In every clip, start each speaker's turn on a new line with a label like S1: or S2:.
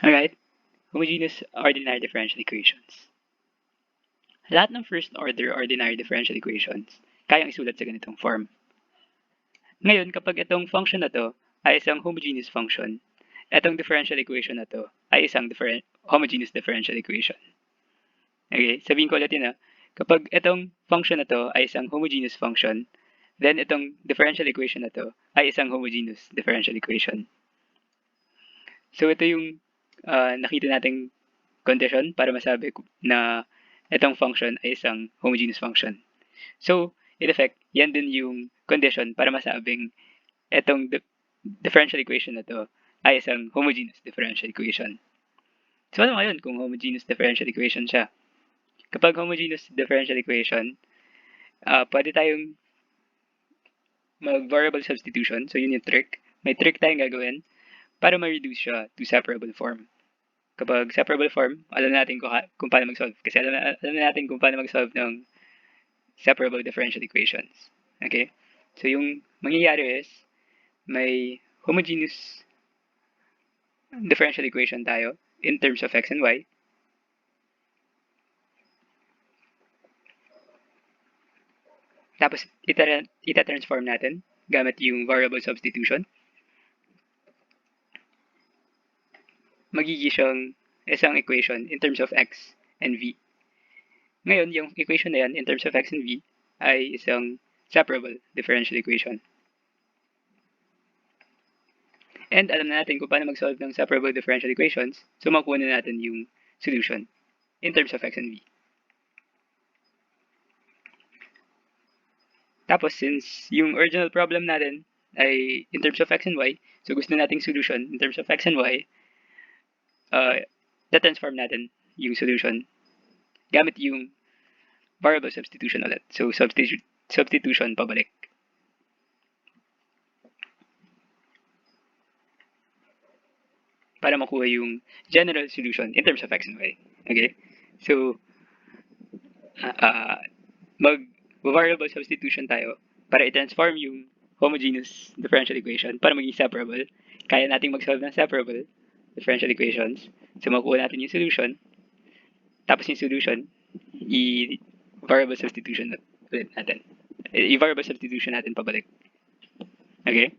S1: Alright, homogeneous ordinary differential equations. Lahat ng first order ordinary differential equations kayang isulat sa ganitong form. Ngayon, kapag itong function na to ay isang homogeneous function, itong differential equation na to ay isang homogeneous differential equation. Okay, sabihin ko ulit yun kapag itong function na to ay isang homogeneous function, then itong differential equation na to ay isang homogeneous differential equation. So ito yung nakita nating condition para masabi na itong function ay isang homogeneous function. So, in effect, yan din yung condition para masabing itong differential equation na to ay isang homogeneous differential equation. So, ano ngayon kung homogeneous differential equation siya? Kapag homogeneous differential equation, pwede tayong mag-variable substitution. So, yun yung trick. May trick tayong gagawin para ma-reduce siya to separable form. Kapag separable form, alam natin kung paano mag-solve. Kasi alam natin kung paano mag-solve ng separable differential equations. Okay? So, yung mangyayari is, may homogeneous differential equation tayo in terms of x and y. Tapos, ita-transform natin gamit yung variable substitution. Magiging siyang isang equation in terms of x and v. Ngayon, yung equation na yan in terms of x and v ay isang separable differential equation. And alam na natin kung paano mag-solve ng separable differential equations, so makuha na natin yung solution in terms of x and v. Tapos, since yung original problem natin ay in terms of x and y, so gusto nating solution in terms of x and y, transform natin yung solution gamit yung variable substitution ulit. So, substitution pabalik. Para makuha yung general solution in terms of x and y. Okay? So, mag-variable substitution tayo para i-transform yung homogeneous differential equation para maging separable. Kaya nating mag-solve ng separable differential equations. So, makuha natin yung solution. Tapos yung solution, i-variable substitution ulit natin. I-variable substitution natin pabalik. Okay?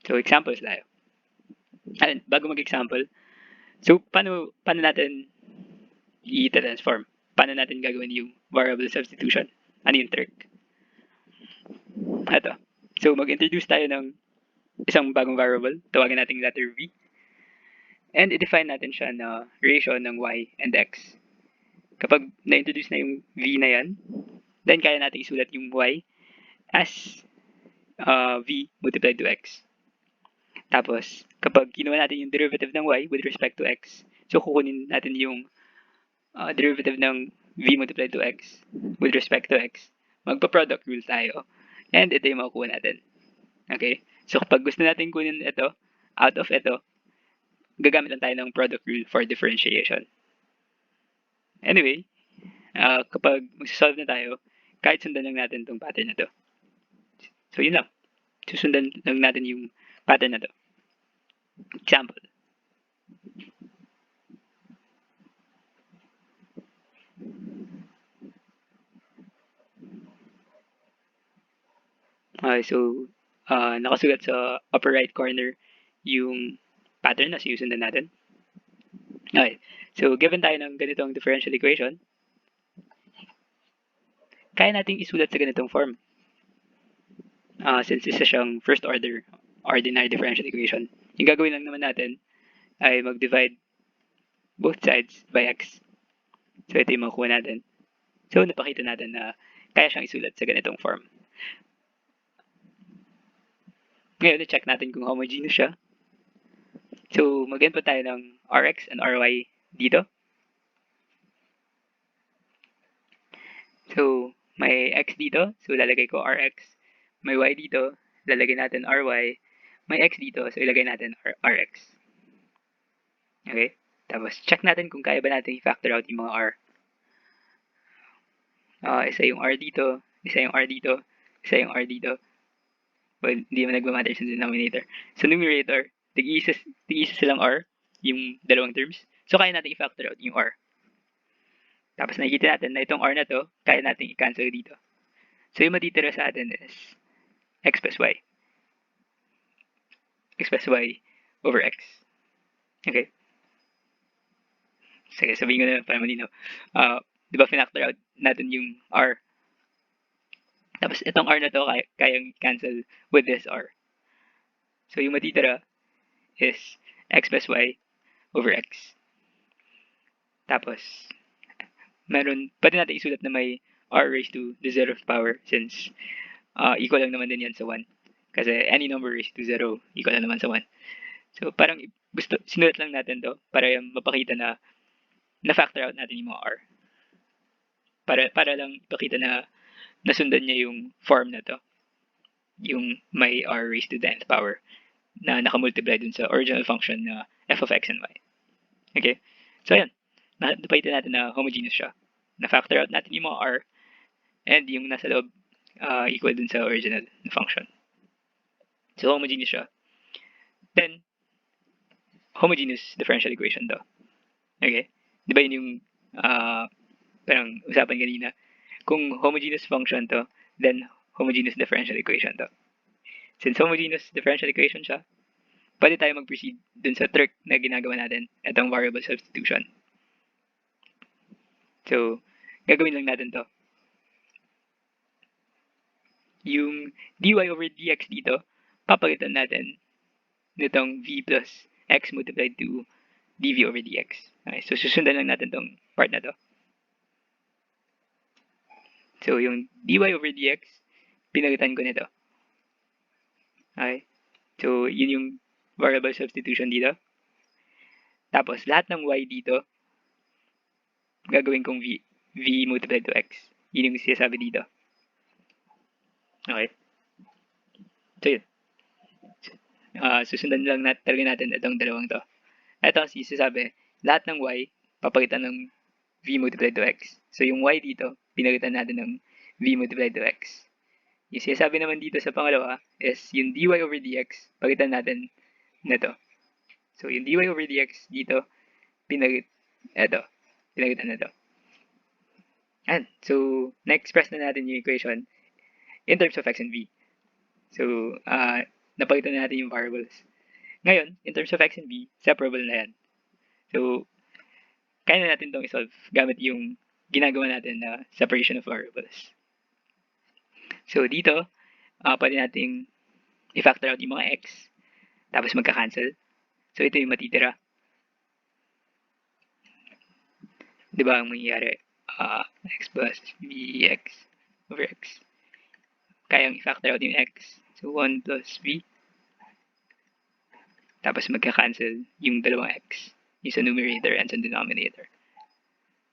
S1: So, examples tayo. And bago mag-example, so paano natin i-transform? Paano natin gagawin yung variable substitution? Ano yung trick? Ito. So, mag-introduce tayo ng isang bagong variable. Tawagin natin letter v. And i-define natin siya na ratio ng y and x. Kapag na-introduce na yung v na yan, then kaya natin isulat yung y as v multiplied to x. Tapos, kapag kinuha natin yung derivative ng y with respect to x, so kukunin natin yung derivative ng v multiplied to x with respect to x. Magpa-product rule tayo. And ito yung makukuha natin. Okay? So, kapag gusto natin kunin ito, out of ito, gagamit lang tayo ng product rule for differentiation. Anyway, kapag magsasolve na tayo, kahit sundan lang natin itong pattern na to. So, yun lang. Susundan lang natin yung pattern na to. Example. So, nakasulat sa upper right corner yung pattern na sinusundan natin. Okay. So, given tayo ng ganitong differential equation, kaya nating isulat sa ganitong form. Since isa siyang first order ordinary differential equation. Yung gagawin lang naman natin ay mag-divide both sides by x. So, ito yung makuha natin. So, napakita natin na kaya siyang isulat sa ganitong form. Ngayon, i-check natin kung homogeneous siya. So, mag-input tayo ng rx and ry dito. So, may x dito. So, lalagay ko rx. May y dito. Lalagay natin ry. May x dito. So, ilagay natin rx. Okay? Tapos, check natin kung kaya ba natin i-factor out yung mga r. Isa yung r dito. Isa yung r dito. Isa yung r dito. Well, hindi naman nagmamatter sa denominator. Sa numerator, tig-isa silang r. yung dalawang terms. So, kaya natin i-factor out yung r. Tapos nakikita natin na itong r na to, kaya natin i-cancel dito. So, yung matitira sa atin is x plus y. X plus y over x. Okay. Sige, sabihin ko na para malinaw. Di ba finactor out natin yung r? Tapos itong r na to kayang cancel with this r. So yung matitira is x plus y over x. Tapos pwede natin isulat na may r raised to the 0th power since equal lang naman din yan sa 1. Kasi any number raised to 0 equal lang naman sa 1. So parang sinulat lang natin to para mapakita na na-factor out natin yung mga r. Para lang ipakita na nasundan niya yung form na to. Yung may r raised to the nth power na nakamultiply dun sa original function na f of x and y. Okay? So ayan, napakita natin na homogeneous siya. Na-factor out natin yung mga r and yung nasa loob equal dun sa original na function. So homogeneous siya. Then, homogeneous differential equation to. Okay? Di ba yun yung parang usapan kanina? Kung homogeneous function to, then homogeneous differential equation to. Since homogeneous differential equation siya, pwede tayo mag-proceed dun sa trick na ginagawa natin, itong variable substitution. So, gagawin lang natin to. Yung dy over dx dito, papalitan natin nitong v plus x multiplied to dv over dx. Okay, so susundan lang natin tong part na to. So, yung dy over dx, pinalitan ko nito. Okay. So, yun yung variable substitution dito. Tapos, lahat ng y dito, gagawin kong v multiplied to x. Yun yung sinasabi dito. Okay. So, yun. Susundan lang talaga natin itong dalawang to. Ito ang sinasabi, lahat ng y, papalitan ng v multiplied to x. So, yung y dito, pinalitan natin ng v multiplied to x. Yung sinasabi naman dito sa pangalawa is yung dy over dx, palitan natin nito. So, yung dy over dx dito, pinalitan na to. And, so, na-express na natin yung equation in terms of x and v. So, napalitan na natin yung variables. Ngayon, in terms of x and v, separable na yan. So, kaya na natin itong isolve gamit yung ginagawa natin na separation of variables. So, dito, pwede nating i-factor out yung mga x, tapos magka-cancel. So, ito yung matitira. Diba ang mangyayari? X plus vx over x. Kayang i-factor out yung x. So, 1 plus v. Tapos magka-cancel yung dalawang x. Yung sa numerator and sa denominator.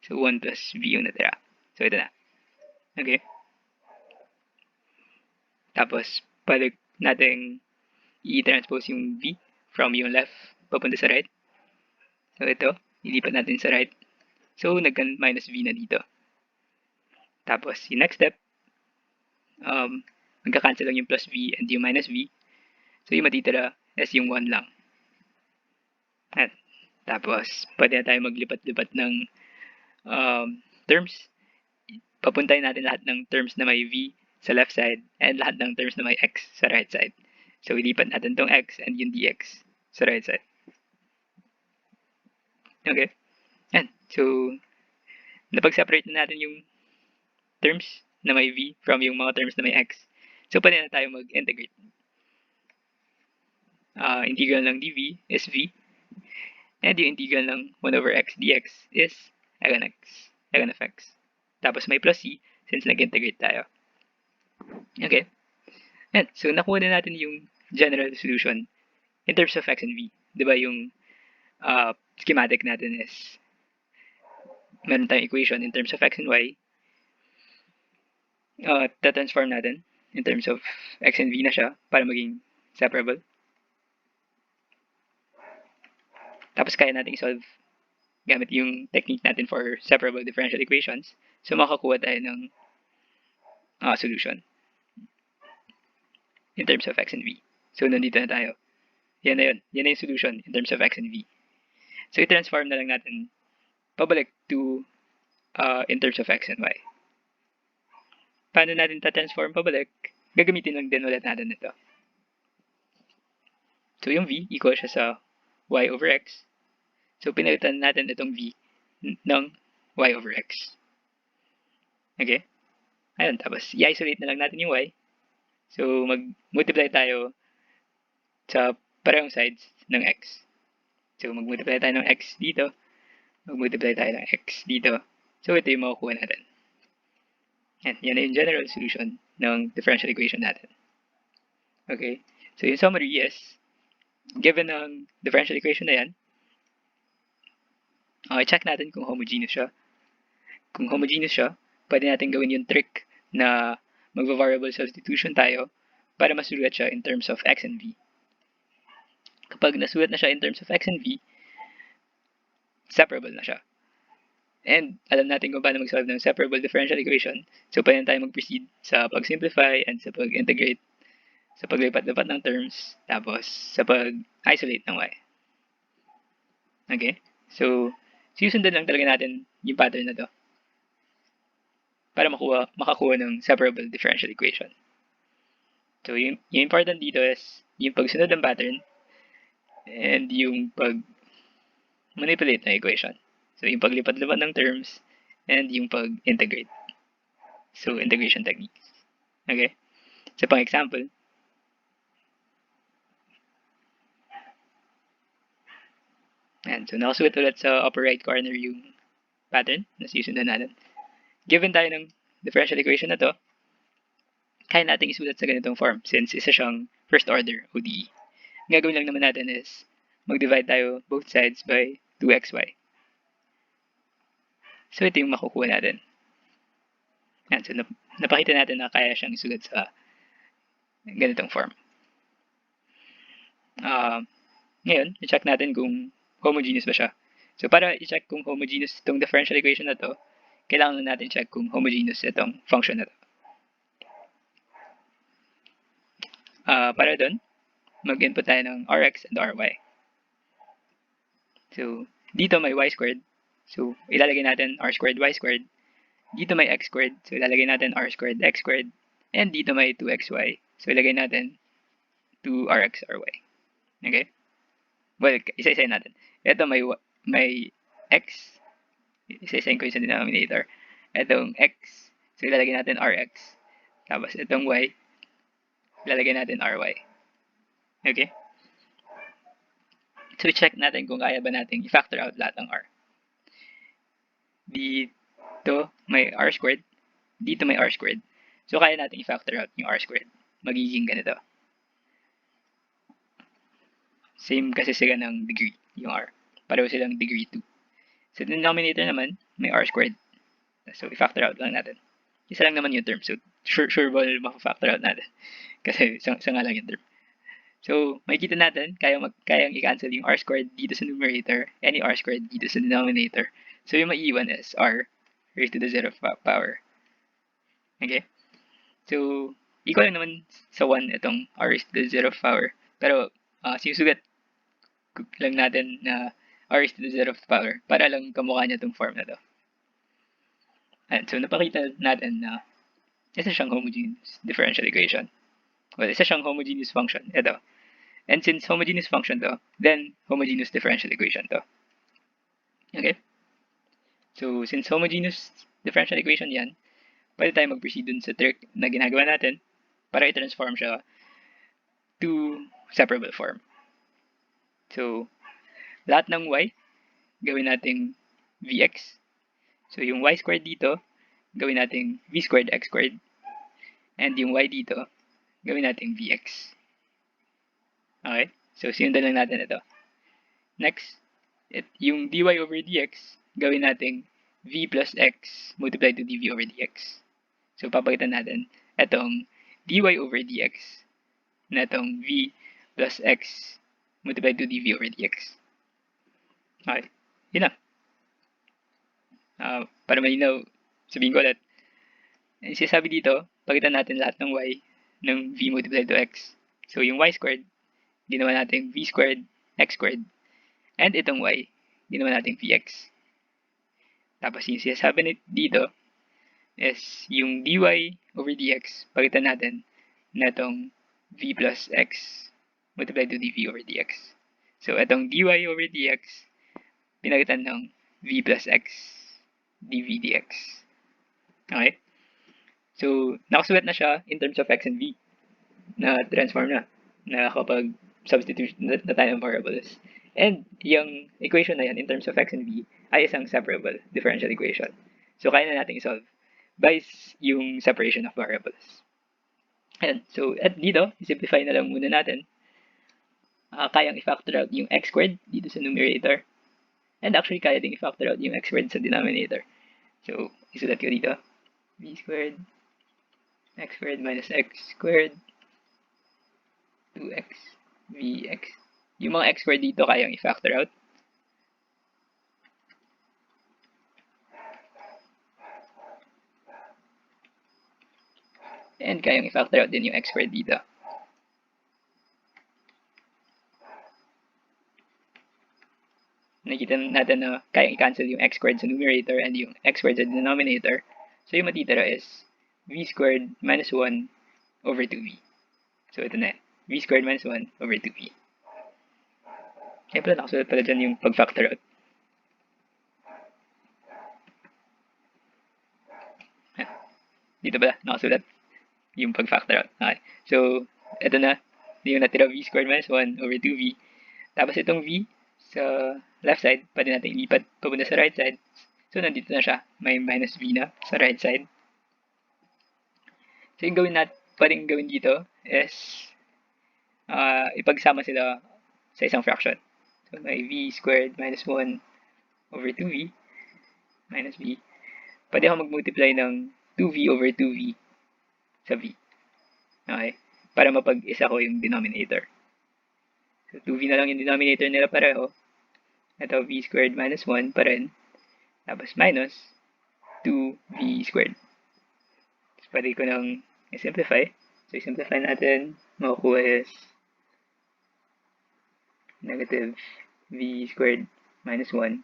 S1: So, 1 plus v yung natira. So, ito na. Okay? Tapos, pwede natin i-transpose yung v from yung left papunta sa right. So, ito. Ilipat natin sa right. So, nagka-minus v na dito. Tapos, yung next step, magka-cancel lang yung plus v and yung minus v. So, yung matitira is yung 1 lang. At, tapos, pwede na tayo maglipat-lipat ng terms. Papuntahin natin lahat ng terms na may v sa left side and lahat ng terms na may x sa right side. So, ilipat natin tong x and yung dx sa right side. Okay? Yan. So, napag-separate na natin yung terms na may v from yung mga terms na may x. So, pwede na tayo mag-integrate. Integral ng dv is v. And yung integral ng 1 over x dx is ln of x. Tapos may plus c since nag-integrate tayo. Okay. And so, nakuha na natin yung general solution in terms of x and v. Diba yung schematic natin is meron tayong equation in terms of x and y. Ta-transform natin in terms of x and v na siya para maging separable. Tapos kaya natin i-solve gamit yung technique natin for separable differential equations. So makakuha tayo ng solution in terms of x and v. So nandito na tayo. Yan na yun. Yan na yung solution in terms of x and v. So, i-transform na lang natin pabalik to in terms of x and y. Paano natin ta-transform pabalik? Gagamitin lang din ulit natin ito. So, yung v equal siya sa y over x. So, pinalitan natin itong v ng y over x. Okay? Ayun, tapos i-isolate na lang natin yung y. So, mag-multiply tayo sa parehong sides ng x. So, mag-multiply tayo ng x dito. Mag-multiply tayo ng x dito. So, ito yung makukuha natin. Yan na yung general solution ng differential equation natin. Okay? So, yung summary is, given ang differential equation na yan, i-check natin kung homogeneous siya. Kung homogeneous siya, pwede natin gawin yung trick na magva-variable substitution tayo para masulat siya in terms of x and v. Kapag nasulat na siya in terms of x and v, separable na siya. And alam natin kung paano mag-solve ng separable differential equation. So, pwede tayo mag-proceed sa pag-simplify and sa pag-integrate, sa paglipat-lipat ng terms, tapos sa pag-isolate ng y. Okay? So, susundan lang talaga natin yung pattern na to para makakuha ng separable differential equation. So, yung important dito is yung pagsunod ng pattern and yung pag-manipulate ng equation. So, yung paglipat-lipat ng terms and yung pag-integrate. So, integration techniques. Okay? So, pang example, and so, nakasulat ulit sa upper right corner yung pattern na susundan natin. Given tayo ng differential equation na to, kaya natin isulat sa ganitong form since isa siyang first order ODE. Ang gagawin lang naman natin is mag-divide tayo both sides by 2xy. So, ito yung makukuha natin. Yan, so, napakita natin na kaya siyang isulat sa ganitong form. Ngayon, i-check natin kung homogeneous ba siya. So, para i-check kung homogeneous itong differential equation na to, kailangan lang natin check kung homogeneous itong function na to. Para doon, mag-input tayo ng rx and ry. So, dito may y squared. So, ilalagay natin r squared y squared. Dito may x squared. So, ilalagay natin r squared x squared. And dito may 2xy. So, ilagay natin 2rx ry. Okay? Well, isa-isayin natin. Ito may x. Isa-isayin ko yung sa denominator. Itong x. So, ilalagay natin rx. Tapos, itong y. Ilalagay natin ry. Okay? So, check natin kung kaya ba natin i-factor out lahat ng r. Dito may r squared. Dito may r squared. So, kaya natin i-factor out yung r squared. Magiging ganito. Same kasi sila ng degree, yung r. Pareho silang degree 2. Sa denominator naman, may r squared. So, i-factor out lang natin. Isa lang naman yung term. So, sure ba maka-factor out natin? Kasi sa nga lang yung term. So, makikita natin, kayang i-cancel yung r squared dito sa numerator, any r squared dito sa denominator. So, yung maiiwan is r raised to the 0th power. Okay? So, equal lang naman sa 1 itong r raised to the 0th power. Pero, sinusugat lang natin na r raised to the 0th power para lang kamukha niya itong form na to. And so, napakita natin na isa siyang homogeneous differential equation. Well, isa siyang homogeneous function. Ito. And since homogeneous function to, then homogeneous differential equation to. Okay? So, since homogeneous differential equation yan, pwede tayo mag-proceed dun sa trick na ginagawa natin para i-transform siya to separable form. So, lahat ng y, gawin nating vx. So, yung y squared dito, gawin nating v squared x squared. And yung y dito, gawin nating vx. Okay? So, sinundan lang natin ito. Next, yung dy over dx, gawin nating v plus x multiplied to dv over dx. So, papakita natin itong dy over dx na itong v plus x multiplied to dv over dx. Okay. Yun lang. Para malinaw, sabihin ko ulit. Sinasabi dito, pakitan natin lahat ng y ng v multiplied to x. So, yung y squared, ginawa natin v squared, x squared. And itong y, ginawa natin Vx. Tapos yung sinasabi dito is yung dy over dx, palitan natin na itong v plus x multiplied to dv over dx. So, itong dy over dx, pinalitan ng v plus x dv dx. Okay? So, nakasulat na siya in terms of x and v na transform na kapag substitution na tayo ng variables. And yung equation na yan in terms of x and v ay isang separable differential equation. So, kaya na natin i-solve by yung separation of variables. Ayan. So, at dito, simplify na lang muna natin. Kayang i-factor out yung x squared dito sa numerator. And actually, kaya din i-factor out yung x squared sa denominator. So, isulat ko dito. V squared, x squared minus x squared, 2x, vx. Yung mga x squared dito, kayang i-factor out. And kayang i-factor out din yung x squared dito. Nakikita natin na kayang i-cancel yung x squared sa numerator and yung x squared sa denominator. So, yung matitira is v squared minus 1 over 2v. So, ito na. V squared minus 1 over 2v. Kaya pala nakasulat pala dyan yung pag-factor out. Dito pala nakasulat yung pag-factor out. Okay. So, ito na. Yung natira v squared minus 1 over 2v. Tapos itong v sa left side, pwede natin ilipat papunta sa right side. So, nandito na siya. May minus v na sa right side. So, yung pwedeng gawin dito is ipagsama sila sa isang fraction. So, may v squared minus 1 over 2v minus v. Pwede ako mag-multiply ng 2v over 2v sa v. Okay? Para mapag-isa ko yung denominator. So, 2v na lang yung denominator nila pareho. Ito, v squared minus 1 pa rin. Tapos minus 2v squared. So, pwede ko nang i-simplify. So, i-simplify natin. Makukuha is negative v squared minus 1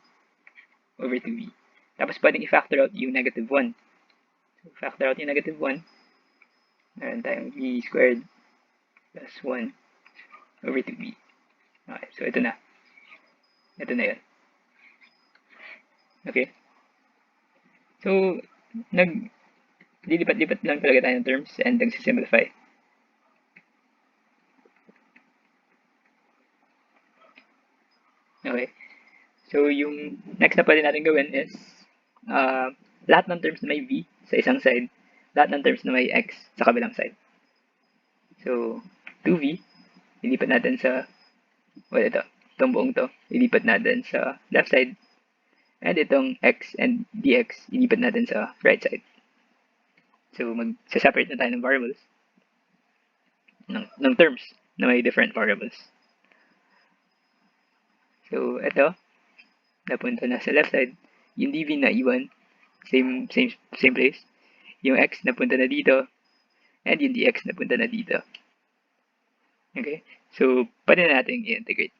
S1: over 2v. Tapos, pwedeng i-factor out yung negative 1. So, factor out yung negative 1. Meron tayong v squared plus 1 over 2v. Okay, so ito na. Ito na yun. Okay. So, lilipat-lipat lang talaga tayo ng terms and nagsisimplify. Okay. So, yung next na pwede natin gawin is lahat ng terms na may v sa isang side, lahat ng terms na may x sa kabilang side. So, 2v, ilipat natin sa, itong buong to, ilipat natin sa left side. And itong x and dx, ilipat natin sa right side. So, mag-separate na tayo ng variables. Ng terms na may different variables. So, ito, napunta na sa left side. Yung dv na iwan, same place. Yung x napunta na dito. And yung dx napunta na dito. Okay? So, pwede na natin i-integrate.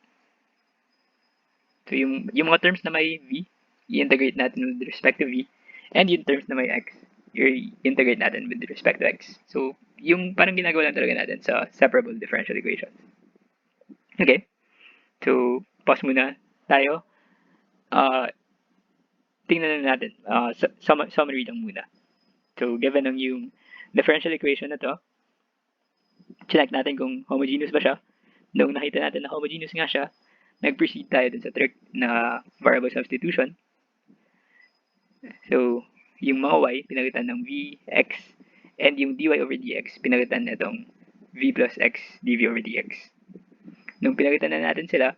S1: So, yung mga terms na may v, i-integrate natin with respect to v. And yung terms na may x, i-integrate natin with respect to x. So, yung parang ginagawa lang talaga natin sa separable differential equations. Okay? So, pause muna tayo. Tingnan na natin. Summary lang muna. So, given ng yung differential equation na to, check natin kung homogeneous ba siya. Nung nakita natin na homogeneous nga siya, nag-proceed tayo dun sa trick na variable substitution. So, yung mga y, pinalitan ng v, x, and yung dy over dx, pinalitan na itong v plus x dv over dx. Nung pinalitan na natin sila,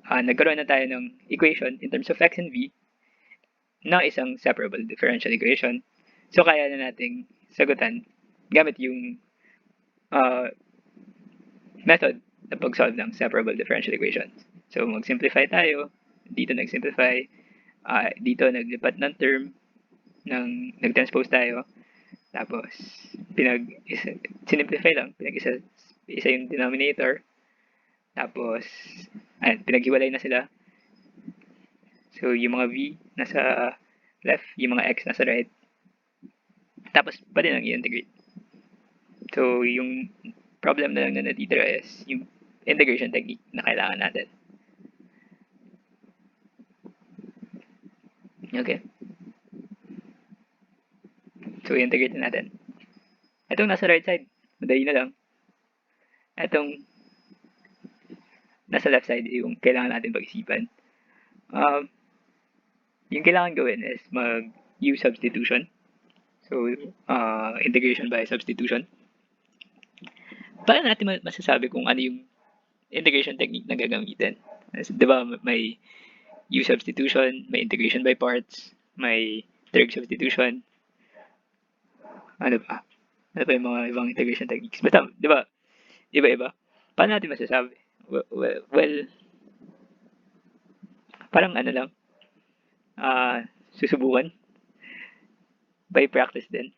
S1: nagkaroon na tayo ng equation in terms of x and v na isang separable differential equation. So, kaya na nating sagutan gamit yung method na pag-solve ng separable differential equations. So, mag-simplify tayo. Dito nag-simplify. Dito naglipat ng term. Nag-transpose tayo. Tapos, sinimplify lang. Isa yung denominator. Tapos, pinaghiwalay na sila. So, yung mga v nasa left, yung mga x nasa right. Tapos, pwede nang i-integrate. So, yung problem na lang na natitira is yung integration technique na kailangan natin. Okay? So, i-integrate na natin. Itong nasa right side, madali na lang. Itong nasa left side, yung kailangan natin pag-isipan. Yung kailangan gawin is mag-U substitution. So, integration by substitution. Paano natin masasabi kung ano yung integration technique na gagamitin? Di ba may U substitution, may integration by parts, may trig substitution. Ano ba? Ano pa yung mga ibang integration techniques? Basta, di ba, iba-iba. Paano natin masasabi? Well, parang ano lang, susubukan by practice din.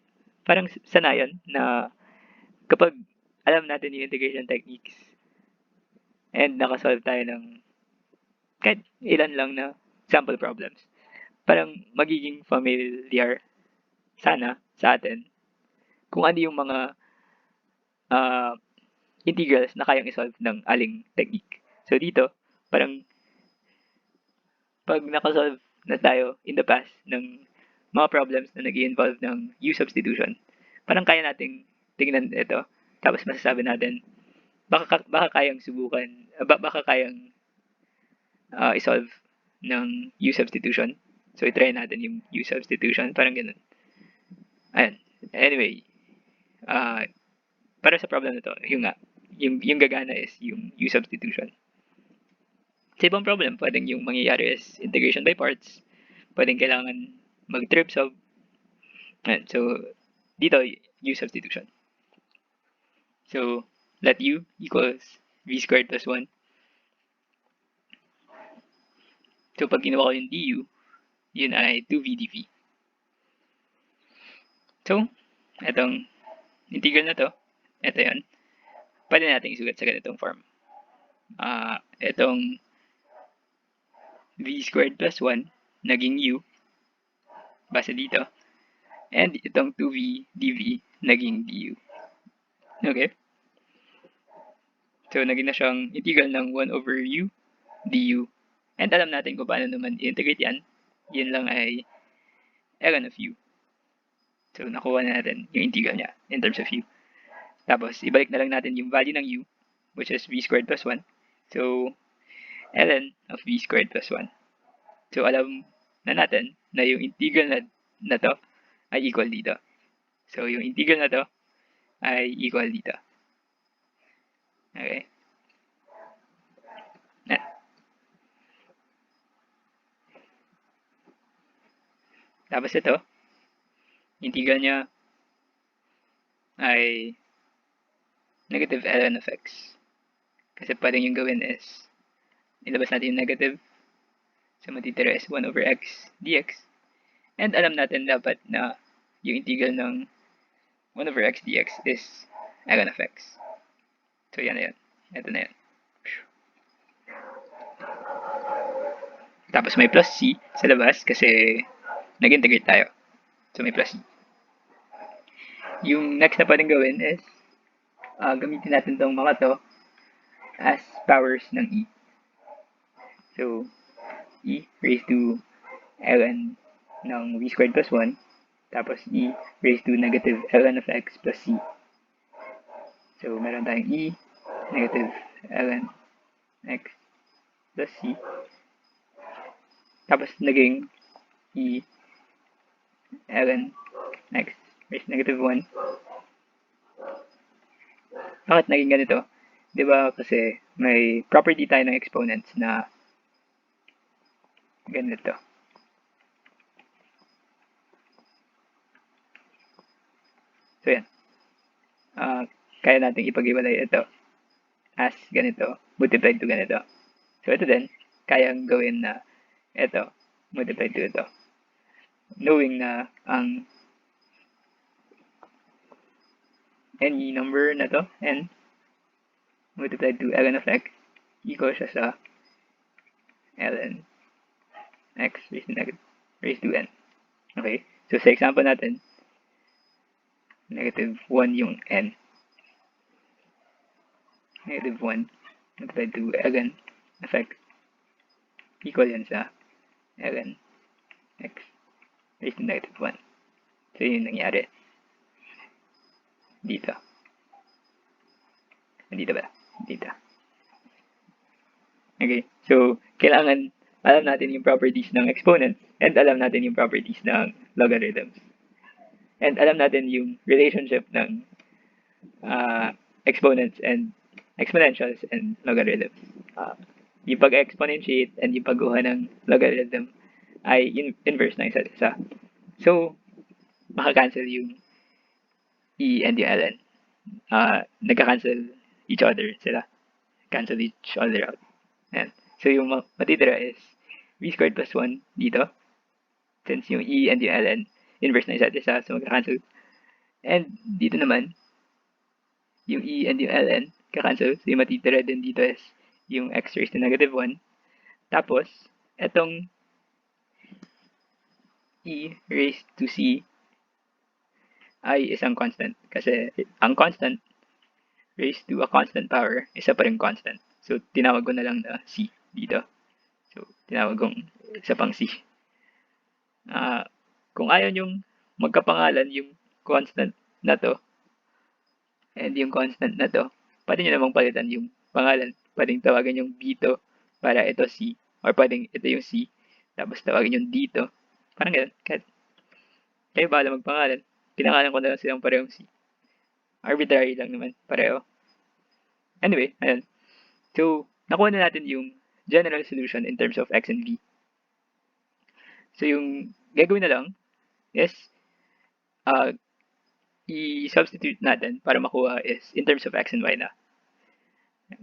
S1: Parang sanayan na kapag alam natin yung integration techniques and nakasolve tayo ng kahit ilan lang na sample problems, parang magiging familiar sana sa atin kung ano yung mga integrals na kayang isolve ng aling technique. So dito, parang pag nakasolve na tayo in the past ng mga problems na nag-involve ng U substitution, parang kaya nating tingnan ito. Tapos masasabi natin, baka kayang subukan, baka kayang isolve ng U substitution. So, itry natin yung U substitution. Parang ganun. Ayan. Anyway, para sa problem na to, yung gagana is yung U substitution. Sa ibang problem, pwedeng yung mangyayari is integration by parts. Pwedeng kailangan mag-trip solve. Ayan. So, dito, U substitution. So, let U equals V squared plus 1. So, pag ginawa ko yung du, yun ay 2v dv. So, itong integral na to, ito yun. Pwede natin isulat sa ganitong form. Itong v squared plus 1 naging u base dito. And itong 2v dv naging du. Okay? So, naging na siyang integral ng 1 over u du. And alam natin kung paano naman i-integrate yan. Yun lang ay ln of u. So, nakuha na natin yung integral niya in terms of u. Tapos, ibalik na lang natin yung value ng u, which is v squared plus 1. So, ln of v squared plus 1. So, alam na natin na yung integral na to ay equal dito. So, yung integral na to ay equal dito. Okay. Na. Tapos ito, integral niya ay negative ln of x. Kasi pwedeng yung gawin is, ilabas natin yung negative. So, matitira is 1 over x dx. And alam natin dapat na yung integral ng 1 over x dx is ln of x. So, yan na yan. Ito na yan. Tapos may plus c sa labas kasi nag-integrate tayo. So, may plus c. Yung next na pwedeng gawin is gamitin natin tong mga to as powers ng e. So, e raised to ln ng v squared plus 1. Tapos e raised to negative ln of x plus c. So, meron tayong e negative ln x plus c. Tapos, naging e ln x raised to negative 1. Bakit naging ganito? Diba kasi may property tayo ng exponents na ganito. So, yan. Kaya natin ipag-iwalay ito as ganito, multiplied to ganito. So, ito din, kayang gawin na ito, multiplied to ito. Knowing na ang any number na to, n, multiplied to ln of x, equal siya sa ln x raised to n. Okay? So sa example natin, negative 1 yung n. Negative 1 multiplied to ln effect equal yan sa ln x raised to negative 1. So yun nangyari dito. Dito ba? Dito. Okay, so kailangan alam natin yung properties ng exponents and alam natin yung properties ng logarithms. And alam natin yung relationship ng exponents and exponentials and logarithms. Yung pag-exponentiate and yung pagkuha ng logarithm ay inverse ng isa't isa. So, maka-cancel yung e and yung ln. Nagka-cancel each other sila. Cancel each other out. Ayan. So, yung matitira is v squared plus 1 dito. Since yung e and yung ln inverse ng isa't isa, so magka-cancel. And dito naman, yung e and yung ln kakancel. So, yung matitira din dito is yung x raised to negative 1. Tapos, etong e raised to c ay isang constant. Kasi ang constant raised to a constant power, isa pa rin constant. So, tinawag ko na lang na c dito. So, tinawag kong isa pang c. Kung ayaw nyong magkapangalan yung constant na to and yung constant na to, pwede nyo namang palitan yung pangalan. Pwedeng tawagan yung dito para ito c. Or pwedeng ito yung c. Tapos tawagin yung dito. Parang ganun. Kayo bahala magpangalan. Pinangalan ko na lang silang parehong c. Arbitrary lang naman. Pareho. Anyway, ayun. So, nakuha na natin yung general solution in terms of x and v. So, yung gagawin na lang is i-substitute natin para makuha is in terms of x and y na.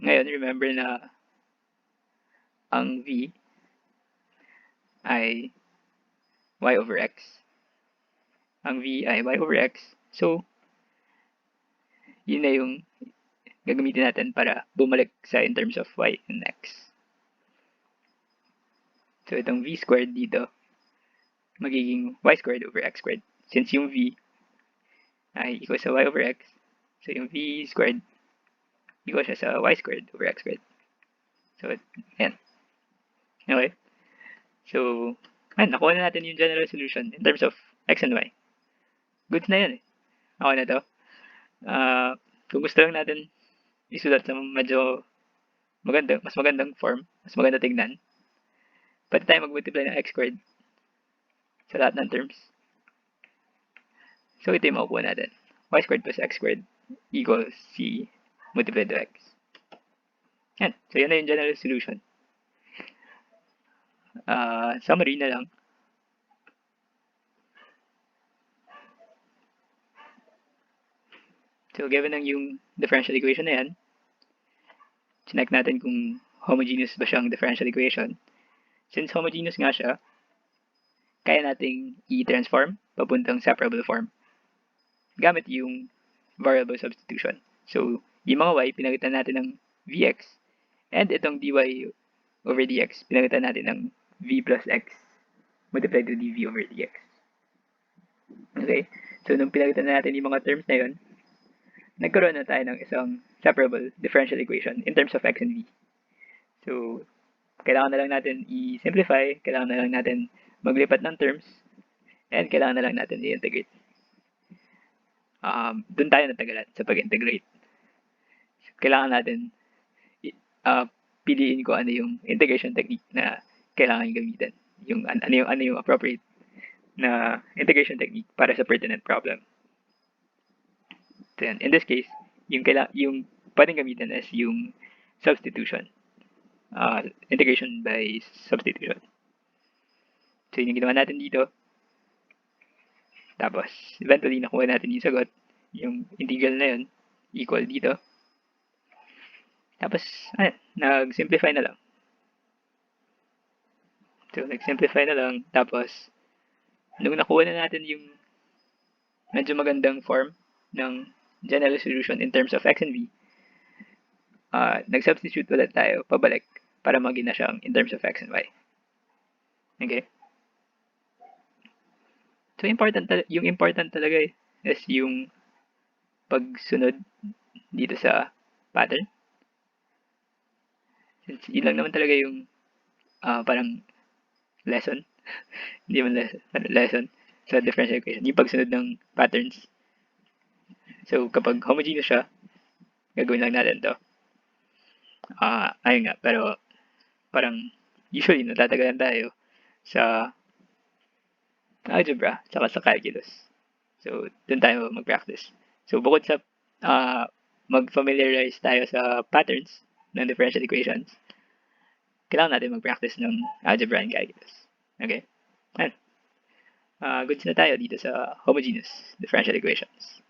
S1: Ngayon, remember na ang v ay y over x. Ang v ay y over x. So, yun na yung gagamitin natin para bumalik sa in terms of y and x. So, itong v squared dito, magiging y squared over x squared. Since yung v ay equal sa y over x, so yung v squared equal siya sa y squared over x squared. So, yan. Okay. So, nakuha na natin yung general solution in terms of x and y. Goods na yan eh. Okay na to. Kung gusto lang natin isulat sa medyo mas magandang form, mas maganda tignan, pwede tayo mag-multiply ng x squared sa lahat ng terms. So, ito yung makukuha natin. Y squared plus x squared equals c multiplied to x. Yan. So, yan na yung general solution. Summary na lang. So, given ang yung differential equation na yan, chinek natin kung homogeneous ba siyang differential equation. Since homogeneous nga siya, kaya nating i-transform papuntang separable form gamit yung variable substitution. So, yung mga y, pinalitan natin ng vx, and itong dy over dx, pinalitan natin ng v plus x multiplied to dv over dx. Okay? So, nung pinalitan natin yung mga terms na yun, nagkaroon na tayo ng isang separable differential equation in terms of x and v. So, kailangan na lang natin i-simplify, kailangan na lang natin maglipat ng terms, and kailangan na lang natin i-integrate. Doon tayo natagalan sa pag-integrate. Kailangan natin piliin ko ano yung integration technique na kailangan gamitin. Ano yung appropriate na integration technique para sa pertinent problem. Then, in this case, yung pwedeng gamitin is yung substitution. Integration by substitution. So, yun yung ginawa natin dito. Tapos, eventually, nakuha natin yung sagot. Yung integral na yun, equal dito. Tapos, nag-simplify na lang. So, nag-simplify na lang. Tapos, nung nakuha na natin yung medyo magandang form ng general solution in terms of x and v, nag-substitute ulit tayo pabalik para maging na siyang in terms of x and y. Okay? So, yung important talaga is yung pagsunod dito sa pattern. Since yun lang naman talaga yung parang lesson. Hindi man lesson, lesson sa differential equation. Yung pagsunod ng patterns. So, kapag homogeneous siya, gagawin lang natin to. Ayun nga, pero parang usually natatagalan tayo sa algebra saka sa calculus. So, dun tayo mag-practice. So, bukod sa mag-familiarize tayo sa patterns ng differential equations, kailangan natin mag-practice ng algebra and calculus. Okay? And, goods na tayo dito sa homogeneous differential equations.